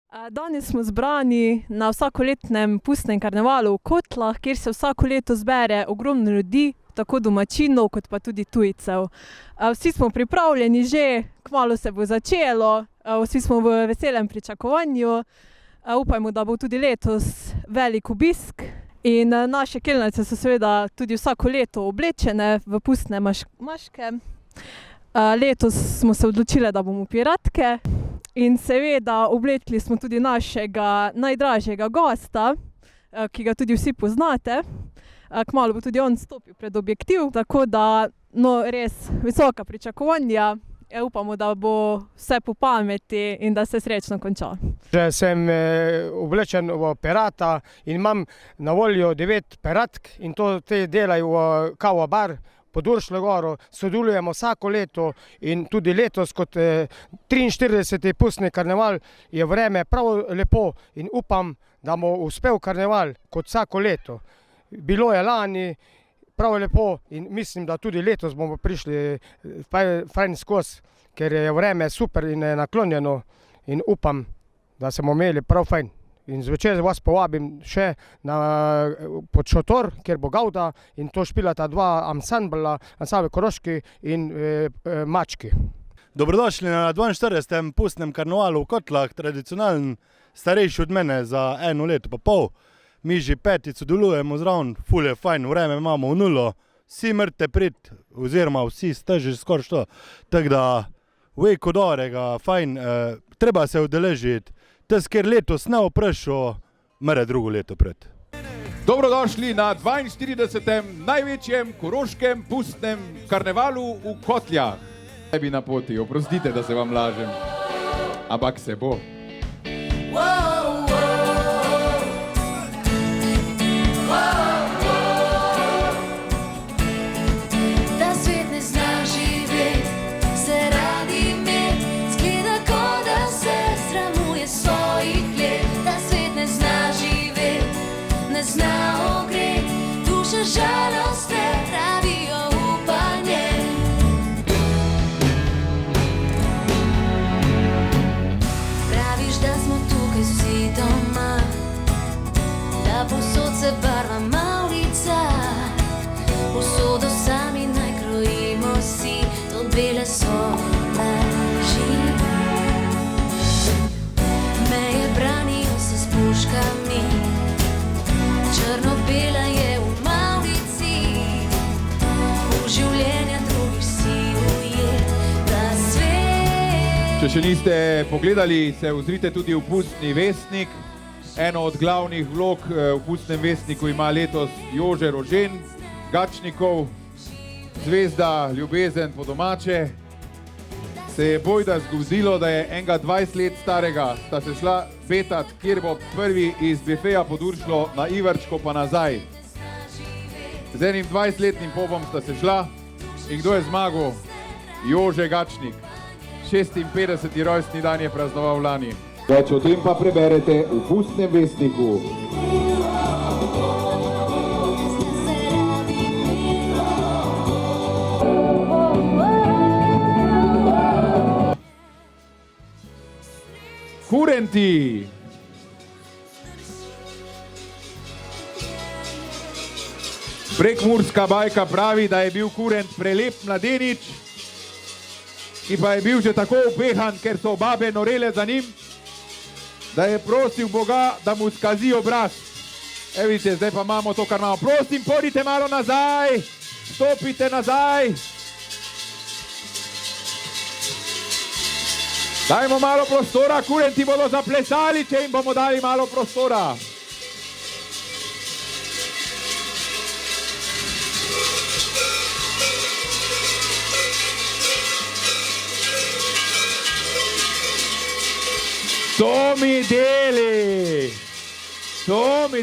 Danes smo zbrani na vsakoletnem pustnem karnevalu v Kotlah, kjer se vsako leto zbere ogromno ljudi, tako domačinov kot pa tudi tujcev. Vsi smo pripravljeni že, kmalu se bo začelo, vsi smo v veselem pričakovanju. Upajmo, da bo tudi letos velik obisk. In naše kelnarice so seveda tudi vsako leto oblečene v pustne maške. Letos smo se odločile, da bomo piratke. In seveda oblekli smo tudi našega najdražjega gosta, ki ga tudi vsi poznate. Kmalu bo tudi on stopil pred objektiv, tako da res visoka pričakovanja. Upamo, da bo vse po pameti in da se srečno konča. Že sem oblečen v pirata in imam na voljo 9 piratk in te delajo v Kava bar pod Uršljo goro. Sodelujemo vsako leto in tudi letos kot 43. pustni karneval je vreme prav lepo in upam, da bo uspel karneval kot vsako leto. Bilo je lani prav lepo in mislim, da tudi letos bomo prišli fajn skozi, ker je vreme super in naklonjeno in upam, da se bomo imeli prav fajn. In zvečer vas povabim še pod šotor, kjer bo Gavda in to špilata 2 ansambla, ansambel Koroški in Mački. Dobrodošli na 42. pustnem karnevalu v Kotlah, tradicionalen, starejši od mene za 1 leto pa pol. Mi že 5 sodelujemo zraven, ful je fajn, vreme imamo v nulo, vsi mrte prid, oziroma vsi ste že skoraj što. Tako da, veliko dobrega, fajn, treba se udeležiti. Tes, ker letos ne oprašal, mre drugo leto pred. Dobrodošli na 42. največjem koroškem pustnem karnevalu v Kotljah. Ne bi na poti, oprostite, da se vam lažem, ampak se bo. Žaloste pravijo upanje. Praviš, da smo tukaj vsi doma, da povsod se barva mavrica, posodo sami naj krojimo si, to bele so laži. Meje branijo se s puškami, črno-bela je življenja drugih si ujet, da svet. Če še niste pogledali, se ozrite tudi v Pustni vestnik. Eno od glavnih vlog v Pustnem vestniku ima letos Jože Rožen, Gačnikov, zvezda ljubezen po domače. Se je bojda zgodilo, da je enega 20 let starega sta se šla petat, kjer bo prvi iz bifeja pod Uršljo na Ivarčko pa nazaj. Z enim 20-letnim popom sta se šla in kdo je zmagal? Jože Gačnik. 56. rojstni dan je praznoval lani. Več o tem pa preberete v Pustnem vestniku. Kurenti! Prekmurska bajka pravi, da je bil kurent prelep mladenič, ki pa je bil že tako upehan, ker so babe norele za njim, da je prosil Boga, da mu skazi obraz. Vidite, zdaj pa imamo to, kar imamo. Prosim, pojdite malo nazaj, stopite nazaj. Dajmo malo prostora, kurenti bodo zaplesali, če jim bomo dali malo prostora. To mi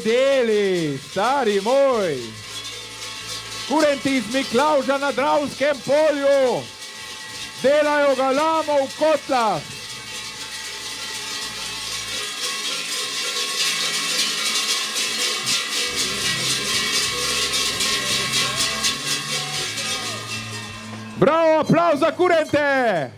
deli, stari moj. Kurenti iz Miklavža na Dravskem polju, delajo galamo v Kotlah. Bravo, aplauz za kurente!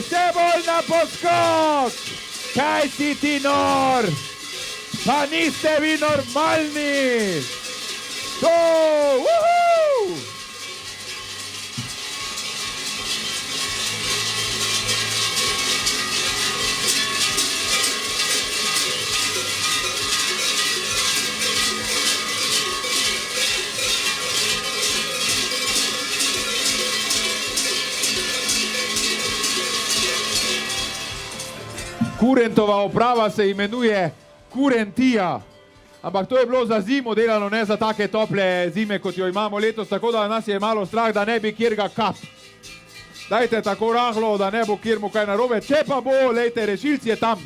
še bolj na poskok! Kaj si ti nor? Pa niste vi normalni! To! Uhu! Kurentova oprava se imenuje Kurentija. Ampak to je bilo za zimo delano, ne za take tople zime, kot jo imamo letos, tako da nas je malo strah, da ne bi kjer ga kap. Dajte tako rahlo, da ne bo kjer mu kaj narobe. Če pa bo, lejte, rešilc je tam.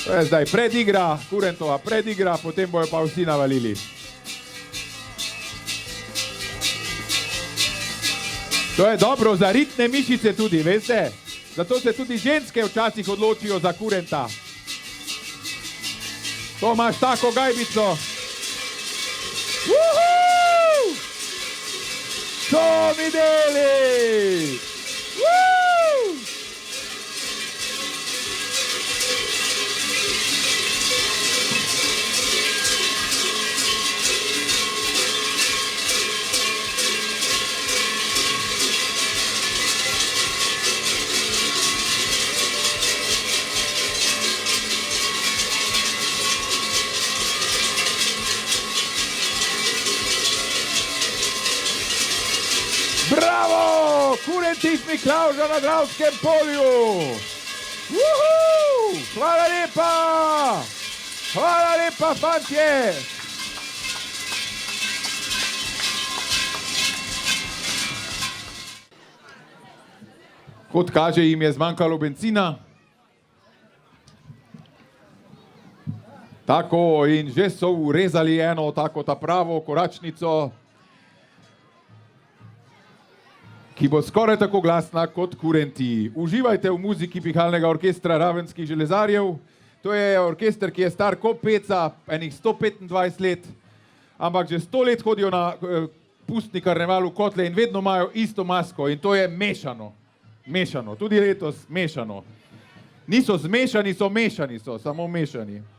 To je zdaj predigra, Kurentova predigra, potem bojo pa vsi navalili. To je dobro za ritne mišice tudi, veste? Zato se tudi ženske včasih odločijo za kurenta. To imaš tako gajbico. Uhu! To mi deli! Uhu! Bravo! Kurentih Miklavža na Dravskem polju! Uhu! Hvala lepa! Hvala lepa, fantje! Kot kaže, jim je zmanjkalo bencina. Tako, in že so urezali eno tako ta pravo koračnico, ki bo skoraj tako glasna kot kurenti. Uživajte v muziki Pihalnega orkestra Ravenskih železarjev. To je orkester, ki je star kot Peca, enih 125 let, ampak že 100 let hodijo na pustni karneval v Kotle in vedno imajo isto masko in to je mešano. Mešano, tudi letos mešano. Niso zmešani, so mešani, so samo mešani.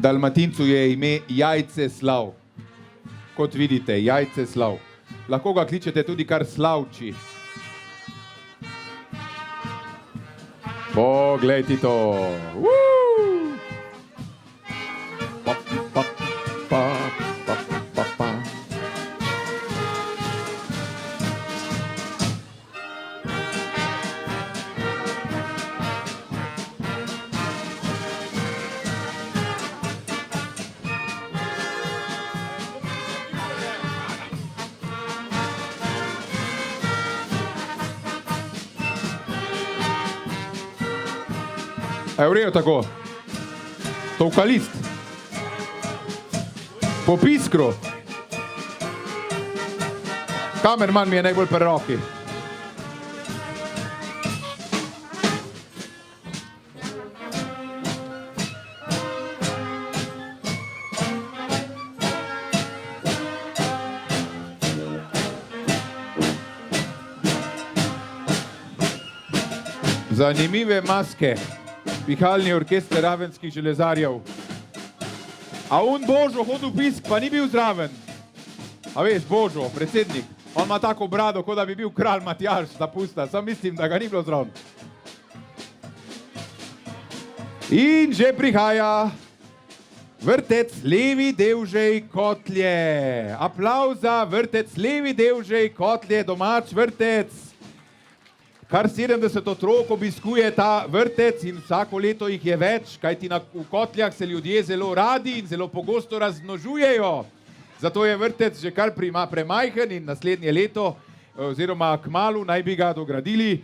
Dalmatincu je ime Jajceslav. Kot vidite, Jajceslav. Lahko ga kličete tudi kar Slavči. Poglejte to. Pa, pa, pa, pa, pa, pa. Evo tako, tovkalist, po piskru, kamerman mi je najbolj pri roki. Zanimive maske. Pihalni orkester Ravenskih železarjev. A on Božo hodil pisk, pa ni bil zraven. A veš, Božo, predsednik, on ima tako brado, kot da bi bil kralj Matjaž, da pusta, sam mislim, da ga ni bilo zraven. In že prihaja vrtec Levi Devžej Kotlje. Aplavz za vrtec Levi Devžej Kotlje, domač vrtec. Kar 70 otrok obiskuje ta vrtec in vsako leto jih je več, kajti v Kotljah se ljudje zelo radi in zelo pogosto razmnožujejo. Zato je vrtec že kar premajhen in naslednje leto oziroma kmalu naj bi ga dogradili.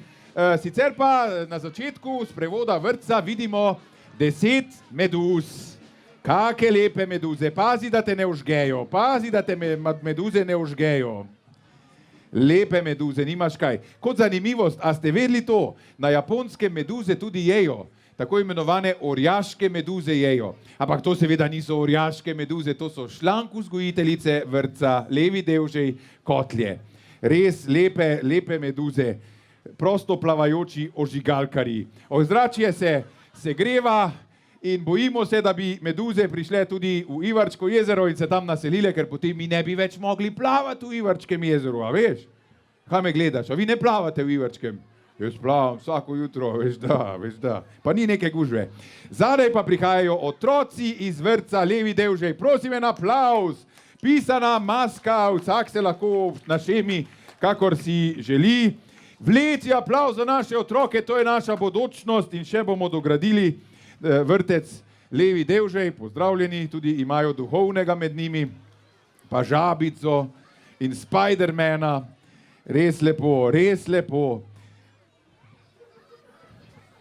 Sicer pa na začetku sprevoda vrtca vidimo 10 meduz. Kake lepe meduze, pazi, da te ne užgejo, pazi, da te meduze ne užgejo. Lepe meduze, nimaš kaj. Kot zanimivost, a ste vedeli to? Na Japonskem meduze tudi jejo. Tako imenovane orjaške meduze jejo. Ampak to seveda niso orjaške meduze, to so šlankuzgojiteljice vrtca, levi devžej, kotlje. Res lepe meduze, prosto plavajoči ožigalkarji. Ozračje se segreva in bojimo se, da bi meduze prišle tudi v Ivarčko jezero in se tam naselile, ker potem mi ne bi več mogli plavati v Ivarčkem jezeru, a veš? Kaj me gledaš, a vi ne plavate v Ivarčkem? Jaz plavam vsako jutro, veš da. Pa ni neke gužve. Zadaj pa prihajajo otroci iz vrtca Levi devžej. Prosim en aplauz. Pisana maska, vsak se lahko našemi, kakor si želi. Vleci aplauz za naše otroke, to je naša bodočnost in še bomo dogradili vrtec Levi devžej. Pozdravljeni, tudi imajo duhovnega med njimi, pa žabico in Spidermana. Res lepo, res lepo.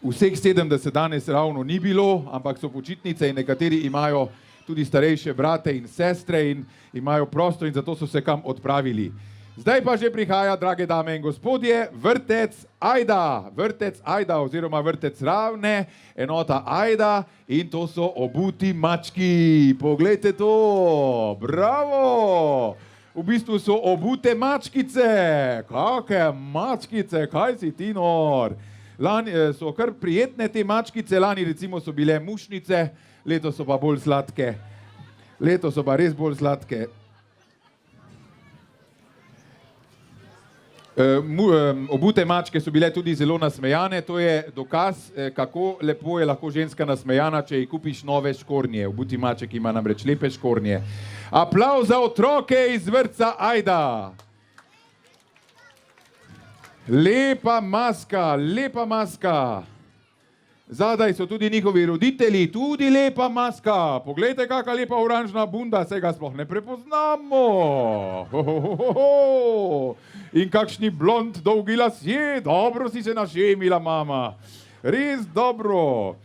Vseh 70 danes ravno ni bilo, ampak so počitnice in nekateri imajo tudi starejše brate in sestre in imajo prostor in zato so se kam odpravili. Zdaj pa že prihaja, drage dame in gospodje, vrtec Ajda oziroma vrtec Ravne, enota Ajda in to so obuti mački. Poglejte to, bravo! V bistvu so obute mačkice. Kake mačkice, kaj si ti nor? Lani so kar prijetne te mačkice, lani recimo so bile mušnice, letos so pa bolj sladke. Letos so pa res bolj sladke. Obute mačke so bile tudi zelo nasmejane, to je dokaz, kako lepo je lahko ženska nasmejana, če ji kupiš nove škornje. Obuti maček ima namreč lepe škornje. Aplavz za otroke iz vrtca Ajda. Lepa maska. Zadaj so tudi njihovi roditelji, tudi lepa maska. Poglejte, kakšna lepa oranžna bunda, se ga sploh ne prepoznamo. In kakšni blond dolgi lasje, dobro si se našemila, mama. Res dobro.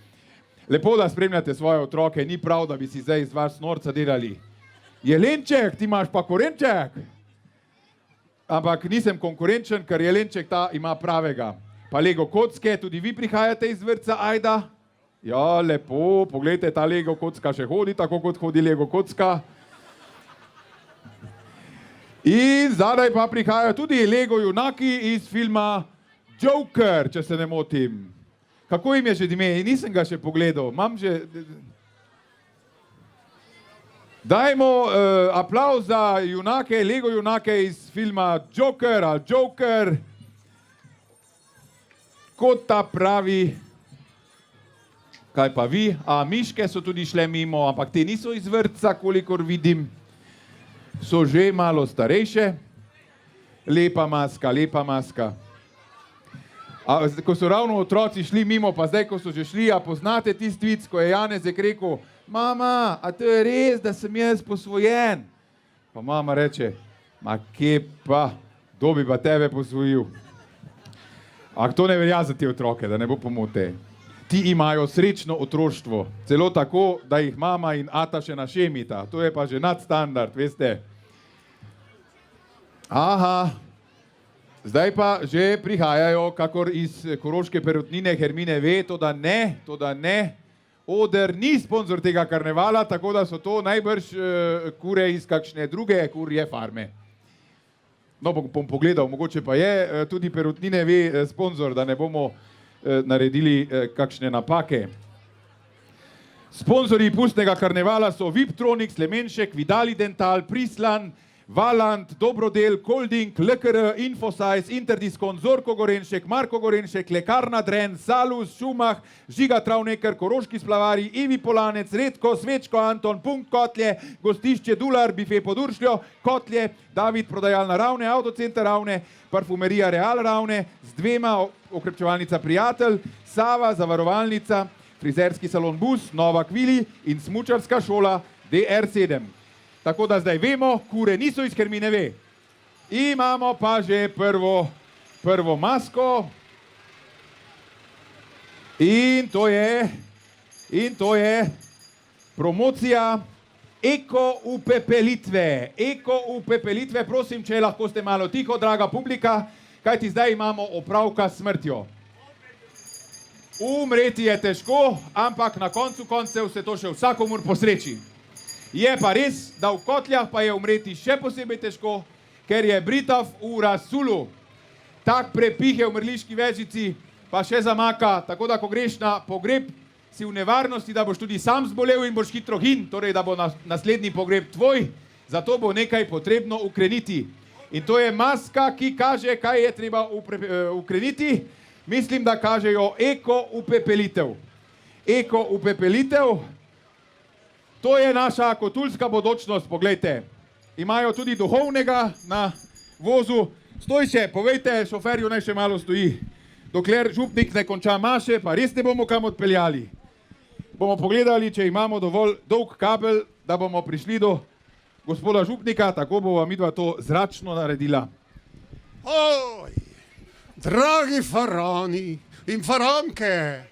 Lepo, da spremljate svoje otroke, ni prav, da bi si zdaj iz vas norca delali. Jelenček, ti imaš pa korenček. Ampak nisem konkurenčen, ker jelenček ta ima pravega. Pa Lego kocke, tudi vi prihajate iz vrtca Ajda? Ja, lepo, poglejte, ta Lego kocka še hodi, tako kot hodi Lego kocka. In zadaj pa prihajajo tudi Lego junaki iz filma Joker, če se ne motim. Kako jim je že ime? Nisem ga še pogledal, imam že... Dajmo aplavz za junake, Lego junake iz filma Joker ali Joker. Kot ta pravi, kaj pa vi? A miške so tudi šle mimo, ampak te niso iz vrtca, kolikor vidim. So že malo starejše. Lepa maska. A, ko so ravno otroci šli mimo, pa zdaj, ko so že šli, a poznate tisti vic, ko je Janezek rekel: mama, a to je res, da sem jaz posvojen? Pa mama reče: ma kje pa, kdo bi pa tebe posvojil? Ampak to ne velja za te otroke, da ne bo pomote. Ti imajo srečno otroštvo, celo tako, da jih mama in ata še našemita. To je pa že nadstandard, veste. Aha, zdaj pa že prihajajo, kakor iz koroške perutnine Hermine ve, to da ne. Oder ni sponzor tega karnevala, tako da so to najbrž kure iz kakšne druge kurje farme. No, bom pogledal, mogoče pa je tudi perutnine ve sponzor, da ne bomo naredili kakšne napake. Sponzorji pustnega karnevala so Viptronic, Slemenšek, Vidali Dental, Prislan, Valant, Dobrodel, Kolding, LKR, Infosize, Interdiskon, Zorko Gorenšek, Marko Gorenšek, Lekarna Dren, Salus, Šumah, Žiga Travneker, Koroški splavari, Ivi Polanec, Redko, Svečko Anton, Punkt Kotlje, Gostišče Dular, Bife pod Uršljo, Kotlje, David Prodajalna Ravne, Autocenter Ravne, Parfumerija Real Ravne, z 2 okrepčevalnica Prijatelj, Sava, Zavarovalnica, Frizerski salon Bus, Nova Kvili in smučarska šola DR7. Tako da zdaj vemo, kure niso iz Hermine ve. Imamo pa že prvo masko. In to je Promocija eko upepelitve. Eko upepelitve, prosim, če lahko ste malo tiho, draga publika, kajti zdaj imamo opravka s smrtjo. Umreti je težko, ampak na koncu koncev se to še vsakomur posreči. Je pa res, da v Kotljah pa je umreti še posebej težko, ker je britav v rasulu. Tak prepih je v mrliški vežici, pa še zamaka, tako da ko greš na pogreb, si v nevarnosti, da boš tudi sam zbolel in boš hitro hin, torej da bo naslednji pogreb tvoj, zato bo nekaj potrebno ukreniti. In to je maska, ki kaže, kaj je treba ukreniti. Mislim, da kažejo eko upepelitev. Eko upepelitev, to je naša kotulska bodočnost, poglejte. Imajo tudi duhovnega na vozu. Stoj še, povejte šoferju, naj še malo stoji. Dokler župnik ne konča maše, pa res ne bomo kam odpeljali. Bomo pogledali, če imamo dovolj dolg kabel, da bomo prišli do gospoda župnika, tako bova midva to zračno naredila. Oj, dragi farani in faranke,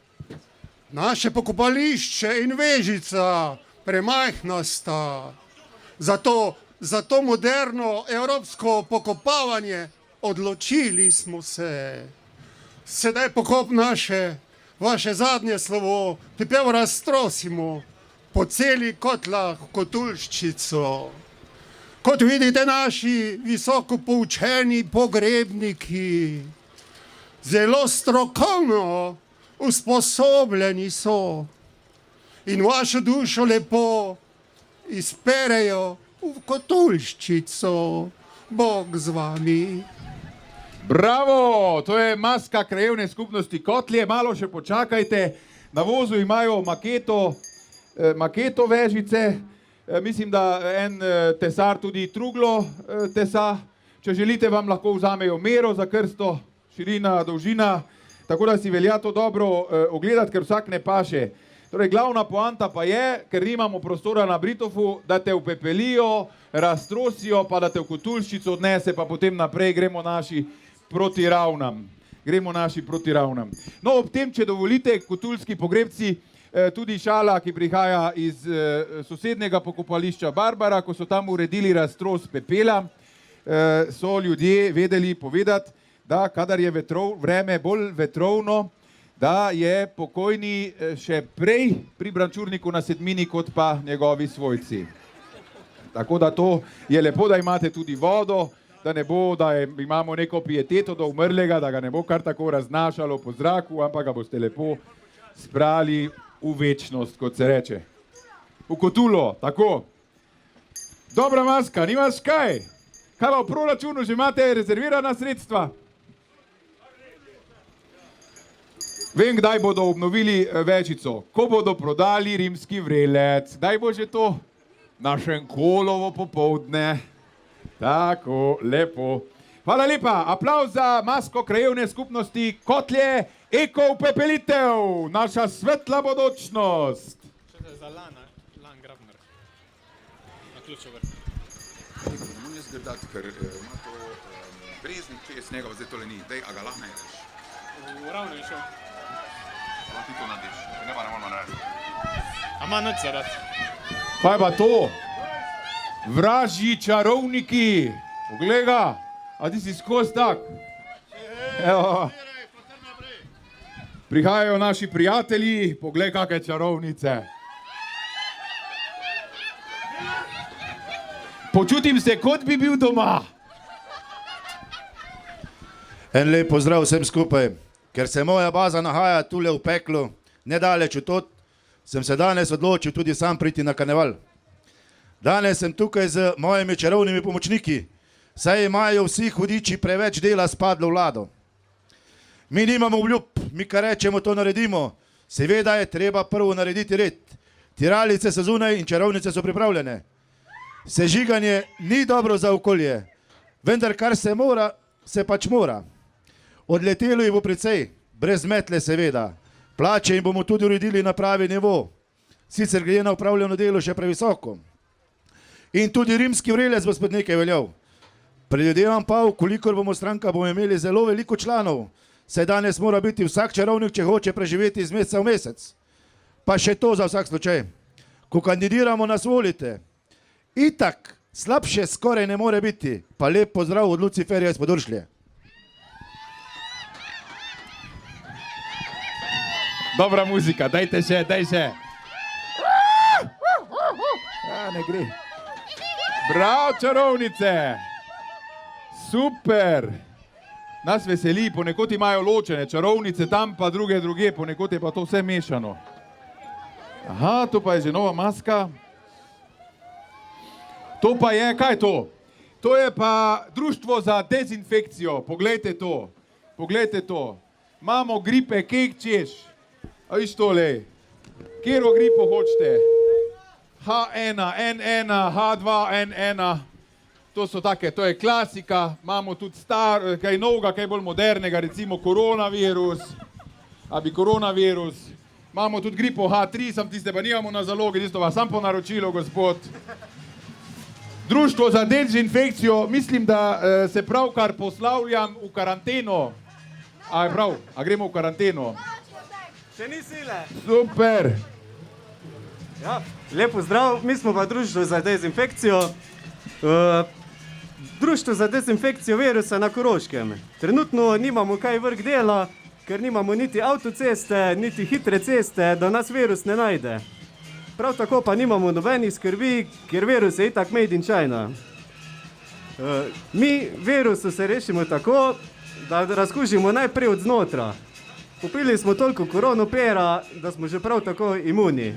naše pokopališče in vežica premajhna sta. Za to moderno evropsko pokopavanje odločili smo se. Sedaj pokop vaše zadnje slovo, pepel raztrosimo po celi Kotlah Kotulščico. Kot vidite, naši visoko poučeni pogrebniki zelo strokovno usposobljeni so in vašo dušo lepo izperejo v Kotulščico. Bog z vami. Bravo, to je maska krajevne skupnosti Kotlje, malo še počakajte. Na vozu imajo maketo vežice. Mislim, da en tesar tudi truglo tesa. Če želite, vam lahko vzamejo mero za krsto, širina, dolžina, tako da si velja to dobro ogledati, ker vsak ne paše. Torej, glavna poanta pa je, ker nimamo prostora na Britofu, da te upepelijo, raztrosijo, pa da te v Kotulščico odnese, pa potem naprej gremo naši proti ravnam. No, ob tem, če dovolite, kotulski pogrebci, tudi šala, ki prihaja iz sosednjega pokopališča Barbara, ko so tam uredili raztros pepela, so ljudje vedeli povedati, da kadar je vreme bolj vetrovno, da je pokojni še prej pri brančurniku na sedmini, kot pa njegovi svojci. Tako da to je lepo, da imate tudi vodo, da ne bo, da imamo neko pieteto do umrlega, da ga ne bo kar tako raznašalo po zraku, ampak ga boste lepo sprali v večnost, kot se reče. V kotulo, tako. Dobra maska, nimaš kaj? Kaj pa v proračunu, že imate rezervirana sredstva? Vem, kdaj bodo obnovili večico. Ko bodo prodali rimski vrelec. Daj bo že to na Šenkolovo popoldne. Tako, lepo. Hvala lepa. Aplavz za masko krajevne skupnosti Kotlje, eko upepelitev, naša svetla bodočnost. Za Lan Grabner. Na ključev vrh. Ne morem jaz gledati, ker ima to breznik čez njega, zdaj tole ni. Daj, a ga lahko najdeš? Ravno je šel. Lahko ti to narediš, ne pa ne moramo narediti. A ima nič zaradi. Kaj pa to? Vražji čarovniki. Poglej ga, a ti si skozi tak. Evo. Prihajajo naši prijatelji, poglej kakve čarovnice. Počutim se, kot bi bil doma. En lep pozdrav vsem skupaj. Ker se moja baza nahaja tule v peklu, nedaleč od tod, sem se danes odločil tudi sam priti na karneval. Danes sem tukaj z mojimi čarovnimi pomočniki, saj imajo vsi hudiči preveč dela s padlo vlado. Mi nimamo obljub, mi kar rečemo, to naredimo. Seveda je treba prvo narediti red. Tiralice so zunaj in čarovnice so pripravljene. Sežiganje ni dobro za okolje, vendar kar se mora, se pač mora. Odletelo jih bo precej, brez metle seveda. Plače jim bomo tudi uredili na pravi nivo. Sicer glede na upravljeno delo še previsoko. In tudi rimski vrelec bo spet nekaj veljal. Predvidevam pa, kolikor bomo stranka, bomo imeli zelo veliko članov, saj danes mora biti vsak čarovnik, če hoče preživeti iz meseca v mesec. Pa še to za vsak slučaj. ko kandidiramo, nas volite. Itak, slabše skoraj ne more biti. Pa lep pozdrav od Luciferja iz Poduršlje. Dobra muzika, dajte še, daj še. Ja, ne gre. Bravo, čarovnice. Super. Nas veseli, ponekod imajo ločene čarovnice, tam pa druge, ponekod je pa to vse mešano. Aha, to pa je že nova maska. To pa je, kaj je to? To je pa društvo za dezinfekcijo, poglejte to. Poglejte to. Imamo gripe, kek češ. A viš tole, kjero gripo hočete? H1, N1, H2, N1. To so take, to je klasika. Imamo tudi kaj novega, kaj bolj modernega, recimo koronavirus. Koronavirus. Imamo tudi gripo H3, sam tiste pa nimamo na zalogi, tisto vas sam po naročilu, gospod. Društvo za dezinfekcijo, mislim, da se pravkar poslavljam v karanteno. A je prav, a gremo v karanteno? Še ni sile. Super. Ja, lepo zdrav, mi smo pa Društvo za dezinfekcijo. Društvo za dezinfekcijo virusa na Koroškem. Trenutno nimamo kaj vrh dela, ker nimamo niti avtoceste, niti hitre ceste, da nas virus ne najde. Prav tako pa nimamo nobenih skrbi, ker virus je itak made in China. Mi virusu se rešimo tako, da razkužimo najprej od znotra. Popili smo toliko koronopera, da smo že prav tako imuni.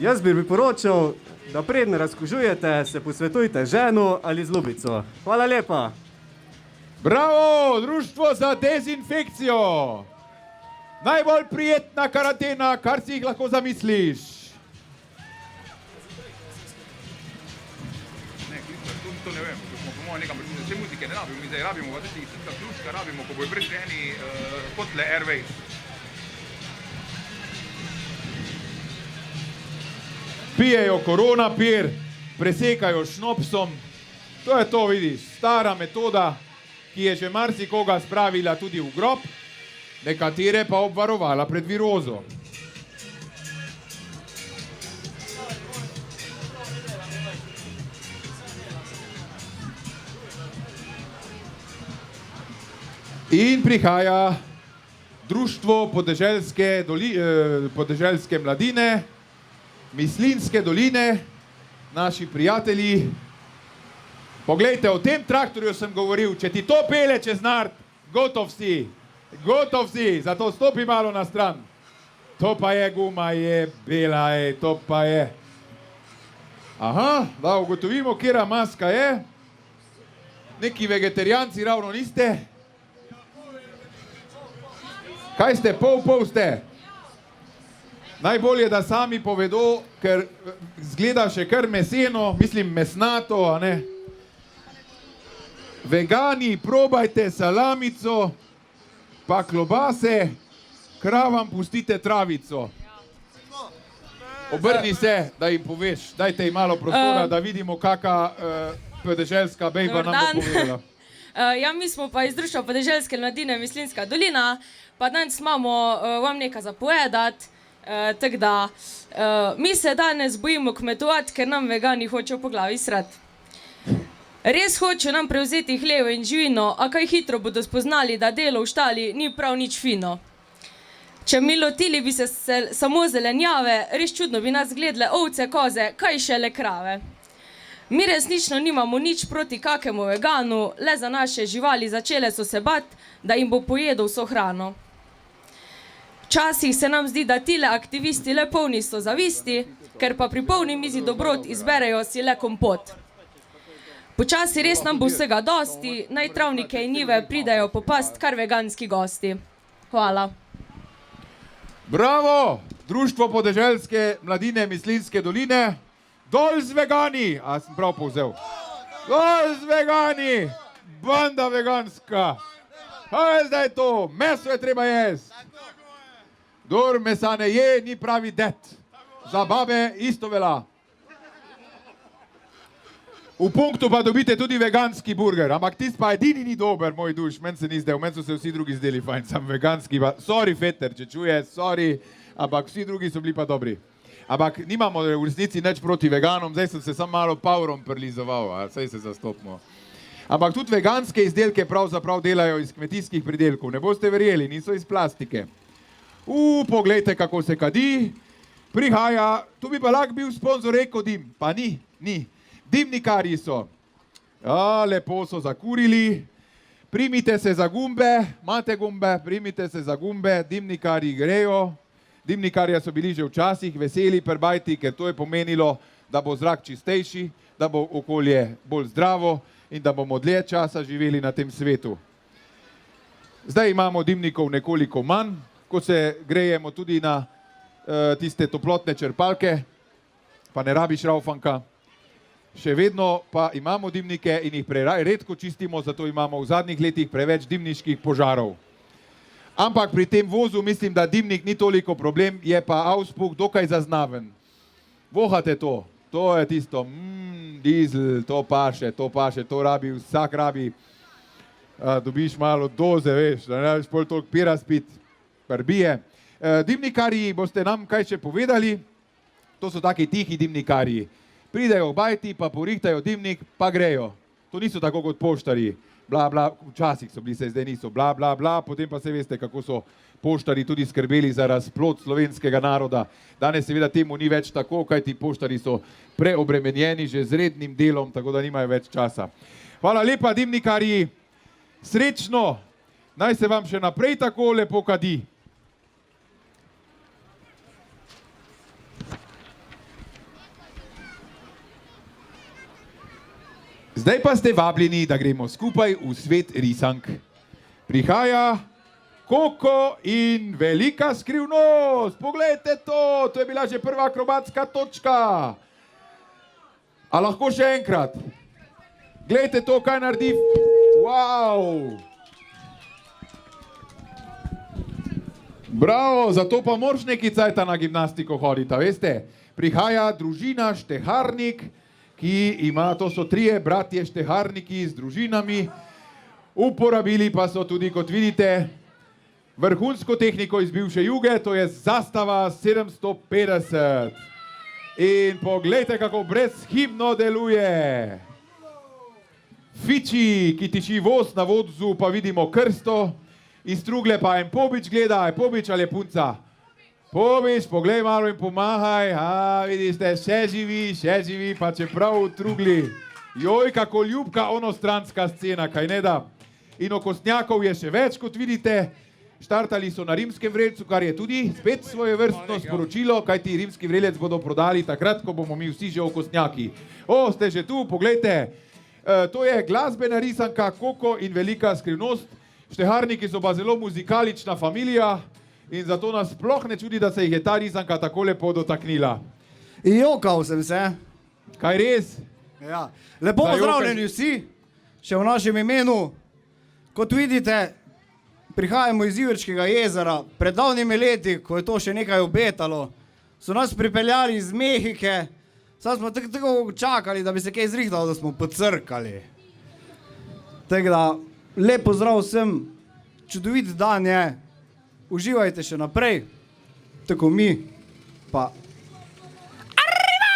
Jaz bi priporočal, da predno razkužujete, se posvetujte ženo ali z ljubico. Hvala lepa. Bravo, Društvo za dezinfekcijo. Najbolj prijetna karantena, kar si jih lahko zamisliš. To ne vem, ko smo po mojem nekam prišli, vse muzike ne rabimo, mi zdaj rabimo, pa tudi ta ključka rabimo, ko bojo prišli kotle Airways. Pijejo koronapir, presekajo šnopsom. To je to, vidiš, stara metoda, ki je že marsikoga spravila tudi v grob, nekatere pa obvarovala pred virozo. In prihaja Društvo podeželske mladine, Mislinjske doline, naši prijatelji. Poglejte, o tem traktorju sem govoril, če ti to pele čez nard, gotov si, zato stopi malo na stran. To pa je guma, je bela, to pa je. Aha, da ugotovimo, kjera maska je. Neki vegetarijanci ravno niste. Kaj ste, pol ste? Najbolje, da sami povedo, ker zgleda še kar meseno, mislim mesnato, a ne? Vegani, probajte salamico, pa klobase, kravam pustite travico. Obrni se, da jim poveš, dajte jim malo prostora, da vidimo, kaka podeželska bejba nam bo povedala. Ja, mi smo pa iz Društva podeželske mladine Mislinjska dolina, pa danes imamo vam nekaj zapovedati, tako da mi se danes bojimo kmetovati, ker nam vegani hočejo po glavi srati. Res hočejo nam prevzeti hlevo in živino, a kaj hitro bodo spoznali, da delo v štali ni prav nič fino. Če mi lotili bi se samo zelenjave, res čudno bi nas gledale ovce, koze, kaj šele krave. Mi resnično nimamo nič proti kakemu veganu, le za naše živali začele so se bati, da jim bo pojedel vso hrano. Včasih se nam zdi, da tile aktivisti le polni so zavisti, ker pa pri polni mizi dobrot izberejo si le kompot. Počasi res nam bo vsega dosti, naj travnike in njive pridejo popast kar veganski gosti. Hvala. Bravo, Društvo podeželske mladine Mislinjske doline. Dol z vegani, a sem prav povzel. Dol z vegani, banda veganska. Kaj je zdaj to? Meso je treba jesti. Kdor mesa ne je, ni pravi det. Za babe isto velja. V punktu pa dobite tudi veganski burger, ampak tist pa edini ni dober, moj duš, meni se ni zdel, meni so se vsi drugi zdeli fajn, sam veganski pa, sorry Feter, če čuje, sorry, ampak vsi drugi so bili pa dobri. Ampak nimamo v resnici nič proti veganom, zdaj sem se samo malo powerom prilizoval, saj se zastopimo. Ampak tudi veganske izdelke pravzaprav delajo iz kmetijskih pridelkov, ne boste verjeli, niso iz plastike. Poglejte, kako se kadi, prihaja, tu bi pa lahko bil sponzor Ekodim, pa ni. Dimnikarji so. Lepo so zakurili, primite se za gumbe, imate gumbe, primite se za gumbe, dimnikarji grejo. Dimnikarja so bili že včasih veseli prbajti, ker to je pomenilo, da bo zrak čistejši, da bo okolje bolj zdravo in da bomo dlje časa živeli na tem svetu. Zdaj imamo dimnikov nekoliko manj, ko se grejemo tudi na tiste toplotne črpalke, pa ne rabiš raufanka. Še vedno pa imamo dimnike in jih redko čistimo, zato imamo v zadnjih letih preveč dimniških požarov. Ampak pri tem vozu mislim, da dimnik ni toliko problem, je pa auspuh dokaj zaznaven. Vohate to, to je tisto, dizel, to paše, to rabi, vsak rabi. Dobiš malo doze, veš, da ne rabiš pol toliko pira spit, prbije. Dimnikarji, boste nam kaj še povedali, to so taki tihi dimnikarji. Pridejo v bajti, pa porihtajo dimnik, pa grejo. To niso tako kot poštarji. Bla, bla, včasih so bili, se zdaj niso, bla, bla, bla, potem pa se veste, kako so poštari tudi skrbeli za razplod slovenskega naroda. Danes seveda temu ni več tako, kajti poštari so preobremenjeni že z rednim delom, tako da nimajo več časa. Hvala lepa, dimnikarji, srečno, naj se vam še naprej tako lepo kadi. Zdaj pa ste vabljeni, da gremo skupaj v svet risank. Prihaja Koko in velika skrivnost. Poglejte to, to je bila že prva akrobatska točka. A lahko še enkrat? Glejte to, kaj naredi. Wow! Bravo, zato pa moraš neki cajta na gimnastiko hoditi, veste? Prihaja družina Šteharnik, ki ima, to so 3 bratje Šteharniki z družinami, uporabili pa so tudi, kot vidite, vrhunsko tehniko iz bivše Juge, to je zastava 750. In poglejte, kako brezhibno deluje. Fiči, ki tiči voz na vozu, pa vidimo krsto, iz trugle pa en Pobič gleda, je Pobič ali je punca? Pobič, poglej malo in pomahaj, vidite, še živi, pa čeprav v trugli. Joj, kako ljubka onostranska scena, kaj ne da? In okostnjakov je še več, kot vidite. Štartali so na rimskem vrelcu, kar je tudi spet svojevrstno sporočilo, kajti rimski vrelec bodo prodali takrat, ko bomo mi vsi že okostnjaki. Ste že tu, poglejte. To je glasbena risanka Koko in velika skrivnost. Šteharniki so pa zelo muzikalična familija. In zato nas sploh ne čudi, da se jih je ta risanka tako lepo dotaknila. Jokal sem se. Kaj res? Ja. Lepo pozdravljeni vsi, še v našem imenu. Kot vidite, prihajamo iz Iverčkega jezera. Pred davnimi leti, ko je to še nekaj obetalo, so nas pripeljali iz Mehike. Sad smo tako čakali, da bi se kaj zrihtalo, da smo pocrkali. Tako da, lep pozdrav vsem, čudovit dan je. Uživajte še naprej, tako mi, pa... Arriba!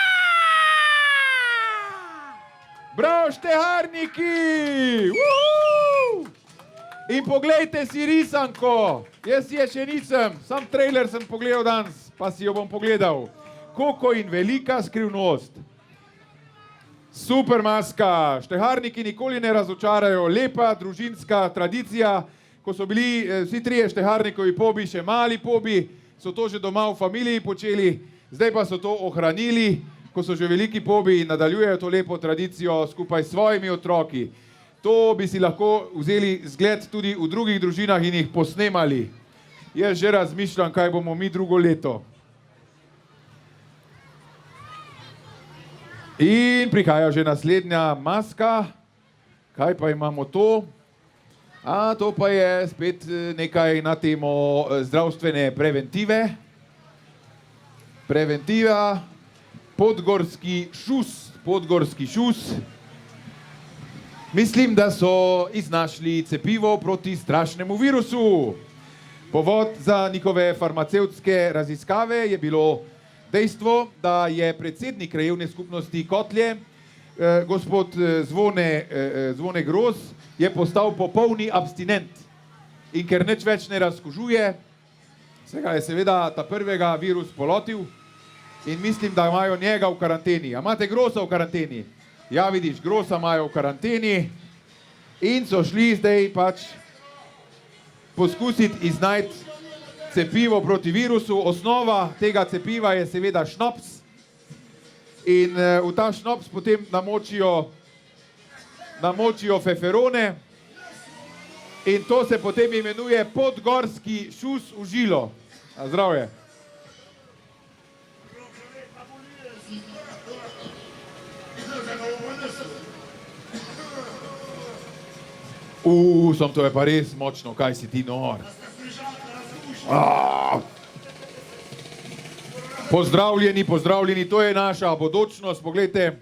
Bravo, Šteharniki! In poglejte si risanko. Jaz je še nisem, sam trailer sem pogledal danes, pa si jo bom pogledal. Koko in velika skrivnost. Super maska. Šteharniki nikoli ne razočarajo. Lepa družinska tradicija. Ko so bili vsi 3 Šteharnikovi pobi, še mali pobi, so to že doma v familiji počeli, zdaj pa so to ohranili, ko so že veliki pobi in nadaljujejo to lepo tradicijo skupaj s svojimi otroki. To bi si lahko vzeli zgled tudi v drugih družinah in jih posnemali. Jaz že razmišljam, kaj bomo mi drugo leto. In prihaja že naslednja maska. Kaj pa imamo to? To pa je spet nekaj na temo zdravstvene preventive. Preventiva, podgorski šus. Mislim, da so iznašli cepivo proti strašnemu virusu. Povod za njihove farmacevtske raziskave je bilo Dejstvo, da je predsednik krajevne skupnosti Kotlje, gospod Zvone Gros, je postal popolni abstinent. In ker nič več ne razkužuje, se ga je seveda ta prvega virus polotil in mislim, da imajo njega v karanteni. A imate Grosa v karanteni? Ja, vidiš, Grosa imajo v karanteni in so šli zdaj pač poskusiti iznajti cepivo proti virusu. Osnova tega cepiva je seveda šnops in v ta šnops potem namočijo feferone in to se potem imenuje podgorski šus v žilo. Zdravje. Som, to je pa res močno, kaj si ti nor. Pozdravljeni, pozdravljeni, to je naša bodočnost. Poglejte,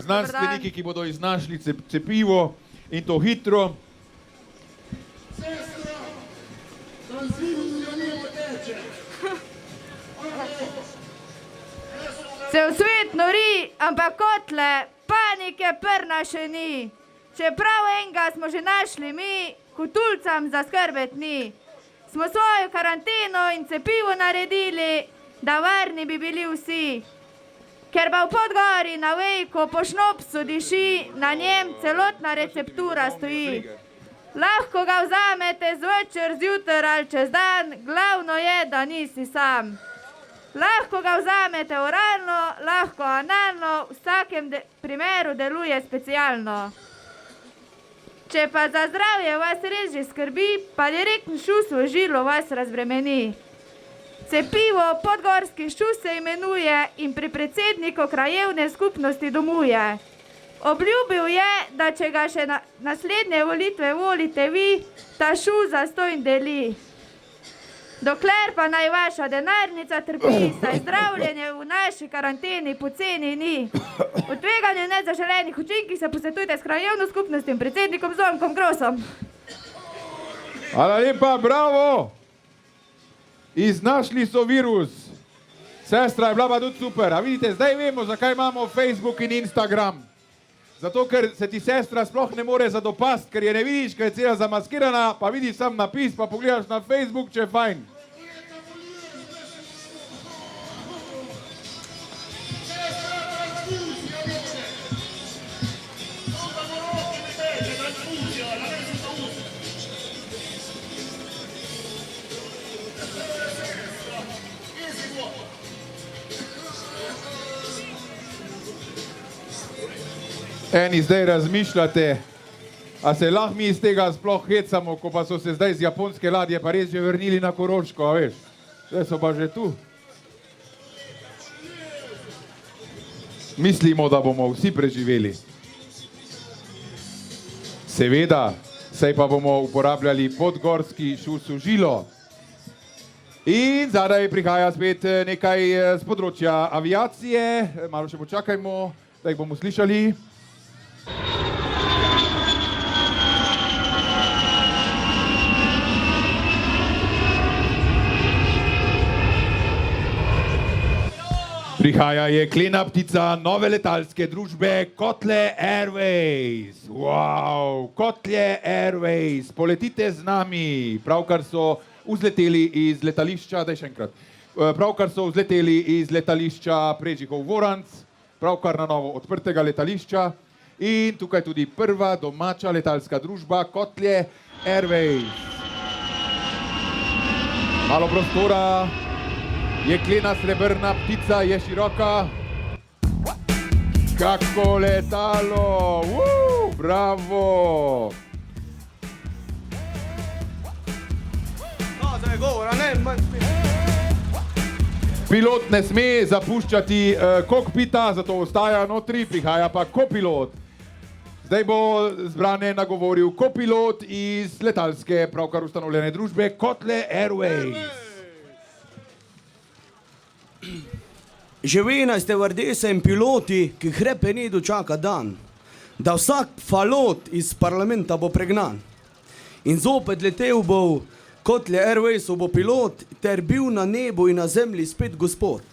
znanstveniki, ki bodo iznašli cepivo in to hitro. Cel svet nori, ampak Kotle panike prna še ni. Čeprav enega smo že našli mi, kutulcam za skrbet ni. Smo svojo karanteno in cepivo naredili, da varni bi bili vsi. Ker pa v Podgori na Vejku po šnopsu diši, na njem celotna receptura stoji. Lahko ga vzamete zvečer, zjutraj ali čez dan, glavno je, da nisi sam. Lahko ga vzamete oralno, lahko analno, v vsakem primeru deluje specialno. Če pa za zdravje vas res že skrbi, pa direktni šus v žilo vas razbremeni. Cepivo podgorski šus se imenuje in pri predsedniku krajevne skupnosti domuje. Obljubil je, da če ga še naslednje volitve volite vi, ta šus zastonj deli. Dokler pa naj vaša denarnica trpi, saj zdravljenje v naši karanteni poceni ni. V tveganju nezaželenih učinkih se posvetujte s krajevno skupnostjo in predsednikom Zvonkom Grosom. Hvala lepa, bravo! Iznašli so virus. Sestra je bila pa tudi super. A vidite, zdaj vemo, zakaj imamo Facebook in Instagram. Zato, ker se ti sestra sploh ne more zadopast, ker je ne vidiš, ker je cela zamaskirana, pa vidiš sam napis, pa pogledaš na Facebook, če je fajn. Eni zdaj razmišljate, a se lahko mi iz tega sploh hecamo, ko pa so se zdaj z japonske ladje pa res že vrnili na Koroško, a veš? Zdaj so pa že tu. Mislimo, da bomo vsi preživeli. Seveda, saj pa bomo uporabljali podgorski šus v žilo. In zadaj prihaja spet nekaj z področja aviacije. Malo še počakajmo, da jih bomo slišali. Prihaja jeklena ptica nove letalske družbe Kotle Airways. Wow, Kotle Airways, poletite z nami. Pravkar so vzleteli iz letališča, daj še enkrat. Pravkar so vzleteli iz letališča Prežihov-Voranc, pravkar na novo odprtega letališča. In tukaj tudi prva domača letalska družba Kotle Airways. Malo prostora. Jeklena srebrna ptica je široka. Kako letalo! Bravo! Pilot ne sme zapuščati kokpita, zato ostaja notri, prihaja pa kopilot. Zdaj bo zbrane nagovoril kopilot iz letalske pravkar ustanovljene družbe Kotle Airways. Že vena stevardese in piloti, ki hrepeni dočaka dan, da vsak falot iz parlamenta bo pregnan. In zopet letel bo Kotle Airwaysu bo pilot, ter bil na nebu in na zemlji spet gospod.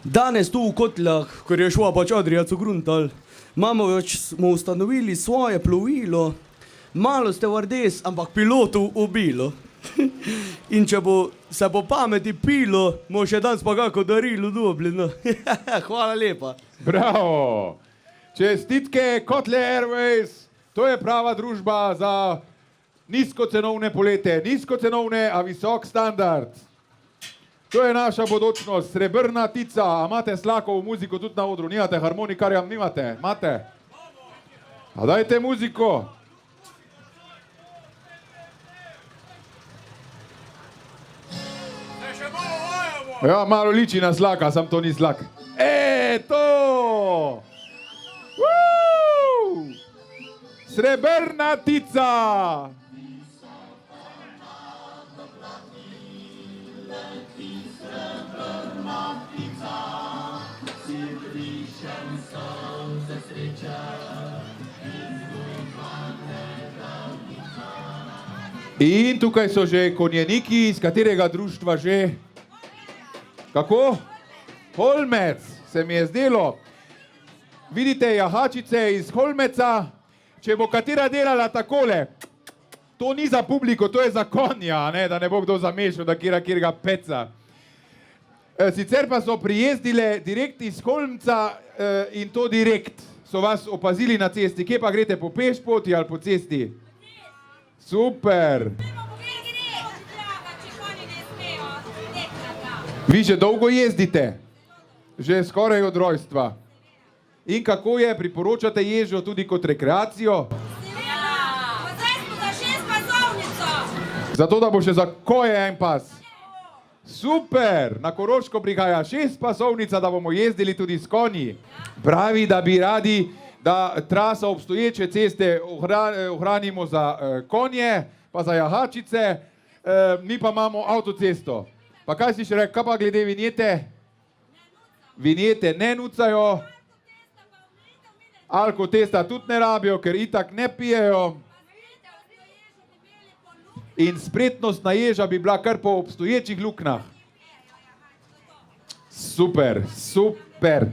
Danes tu v Kotlah, ker je šla pač Adrija Cugruntal, smo ustanovili svoje plovilo, malo stevardes, ampak pilotov ubilo. In če se po pameti pilo, bomo še danes pa kako darilo dobili. No. Hvala lepa. Bravo! Čestitke Kotle Airways, to je prava družba za nizkocenovne polete. Nizkocenovne, a visok standard. To je naša bodočnost, Srebrna tica. A imate Slakovo muziko tudi na odru? Nimate harmonikarja? Nimate? Imate? A dajte muziko. Ja, malo liči na Slaka, sam to ni Slak. To! Srebrna tica! In tukaj so že konjeniki, iz katerega društva že? Kako? Holmec, se mi je zdelo. Vidite jahačice iz Holmeca, če bo katera delala takole, to ni za publiko, to je za konja, ne, da ne bo kdo zamešal, da kjerga peca. Sicer pa so prijezdile direkt iz Holmca in to direkt. So vas opazili na cesti, kje pa greste, po pešpoti ali po cesti? Super! Vi že dolgo jezdite? Že skoraj od rojstva. In kako je, priporočate ježo tudi kot rekreacijo? Zato, da bo še za koje en pas. Super, na Koroško prihaja 6-pasovnica, da bomo jezdili tudi s konji. Pravi, da bi radi, da trasa obstoječe ceste ohranimo za konje, pa za jahačice, mi pa imamo avtocesto. Pa kaj si še rekel, kaj pa glede vinjete? Vinjete ne nucajo, alkotesta tudi ne rabijo, ker itak ne pijejo. In spretnostna ježa bi bila kar po obstoječih luknah. Super, super.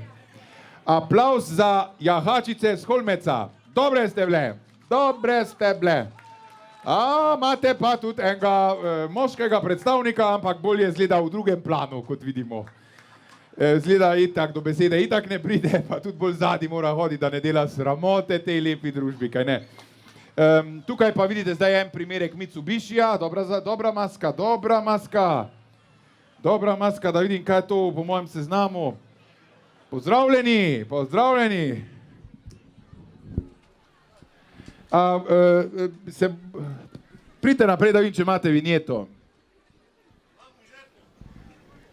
Aplavz za jahačice z Holmeca. Dobre ste bile, dobre ste bile. A imate pa tudi enega moškega predstavnika, ampak bolje zgleda v drugem planu, kot vidimo. Zgleda itak do besede, itak ne pride, pa tudi bolj zadnji mora hoditi, da ne dela sramote tej lepi družbi, kaj ne. Tukaj pa vidite zdaj en primerek Mitsubishija, dobra maska, dobra maska. Dobra maska, da vidim, kaj je to po mojem seznamu. Pozdravljeni, pozdravljeni. Pridite naprej, da vidim, če imate vinjeto.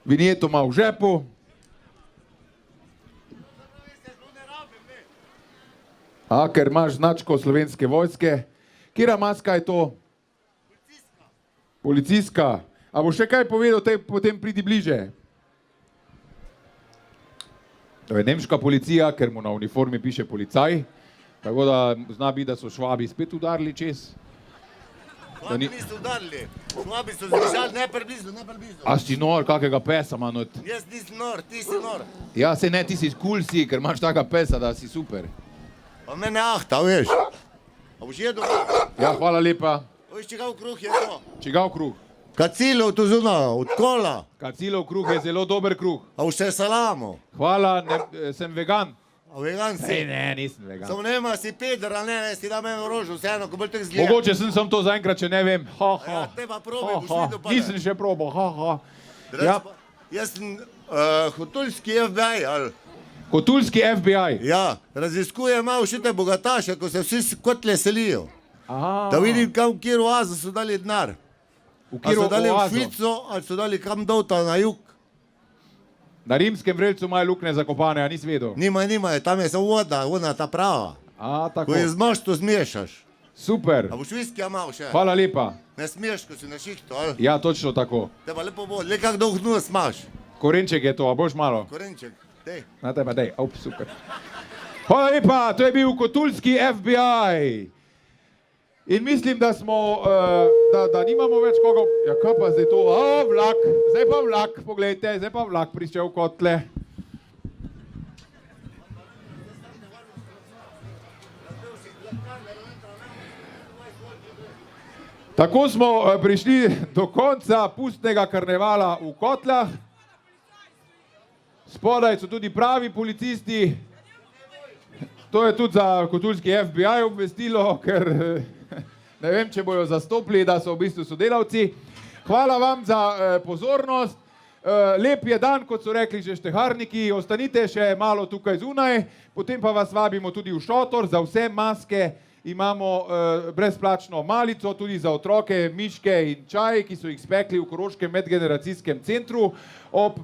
Vinjeto ima v žepu. Ker imaš značko Slovenske vojske. Kjera maska je to? Policijska. A bo še kaj povedal, potem pridi bliže. To je nemška policija, ker mu na uniformi piše policaj. Tako da zna biti, da so Švabi spet udarili čez. Švabi niso udarili. Švabi so zbežali nepreblizu, nepreblizu. A si nor, kakega pesa ima not? Jaz nisem nor, ti si nor. Ja, se ne, ti si cool si, ker imaš taka pesa, da si super. Pa mene ahta, veš. A boš jedel? Ja, hvala lepa. Veš, čigav kruh je to? Čigav kruh? Kacilov tu zuna, od kola. Kacilov kruh je zelo dober kruh. A boš še salamo? Hvala, sem vegan. A vegan si? Ne, nisem vegan. Samo nema si peder, ali ne, si da meni rožu, vseeno, ko bolj tek zgleda. Mogoče sem to zaenkrat, če ne vem. Ja, te pa probaj, boš videl pa ne. Nisem še probal, Jaz sem hotulski FBI, ali? Hotulski FBI? Ja, raziskujem malo šite bogataše, ko se vsi kotle selijo. Da vidim, kam, kjer oazo so dali denar. Ali so dali v Švico, ali so dali kam dolta na jug. Na Rimskem vrelcu imajo lukne zakopane, a nisi vedel? Nimajo, tam je samo voda, ona ta prava. Tako. Ko je zmaš, to zmešaš. Super. A boš viskija malo še? Hvala lepa. Ne smeš, ko si na šihtu, ali? Ja, točno tako. Te pa lepo bo, le kak dolg nos imaš. Korenček je to, a boš malo? Korenček, dej. Na teba, dej, super. Hvala lepa, to je bil Hotulski FBI. In mislim, da smo, da nimamo več koga, ja kaj pa zdaj to, vlak, zdaj pa vlak, poglejte, zdaj pa vlak prišel v Kotle. Tako smo prišli do konca pustnega karnevala v Kotlah. Spodaj so tudi pravi policisti. To je tudi za kotulski FBI obvestilo, ker ne vem, če bojo zastopili, da so v bistvu sodelavci. Hvala vam za pozornost. Lep je dan, kot so rekli že šteharniki. Ostanite še malo tukaj zunaj, potem pa vas vabimo tudi v šotor. Za vse maske imamo brezplačno malico, tudi za otroke, miške in čaj, ki so jih spekli v Koroškem medgeneracijskem centru.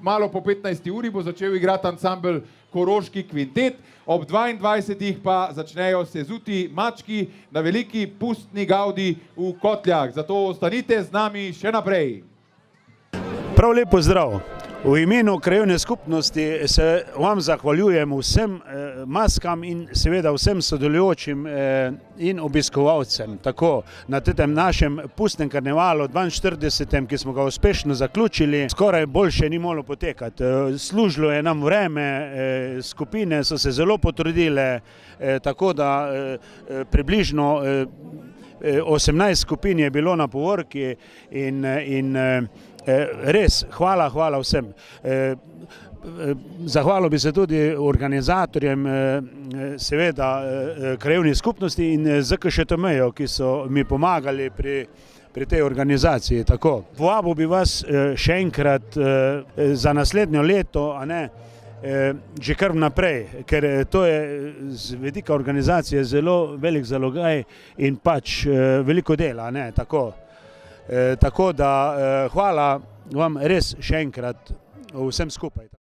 Malo po 15. uri bo začel igrati ansambel Koroški kvintet, ob 22. pa začnejo sezuti mački na veliki pustni gavdi v Kotljah. Zato ostanite z nami še naprej. Prav lep pozdrav. V imenu krajevne skupnosti se vam zahvaljujem vsem maskam in seveda vsem sodelujočim in obiskovalcem. Tako na tem našem pustnem karnevalu 42. ki smo ga uspešno zaključili, skoraj boljše ni moglo potekati. Služilo je nam vreme, skupine so se zelo potrudile, tako da približno 18 skupin je bilo na povorki in res, hvala vsem. Zahvalil bi se tudi organizatorjem, seveda krajevni skupnosti in ZKŠTM-ju, ki so mi pomagali pri tej organizaciji. Tako. Povabil bi vas še enkrat za naslednjo leto, a ne, že kar vnaprej, ker to je z vidika organizacije zelo velik zalogaj in pač veliko dela, ne, tako. Tako da hvala vam res še enkrat vsem skupaj.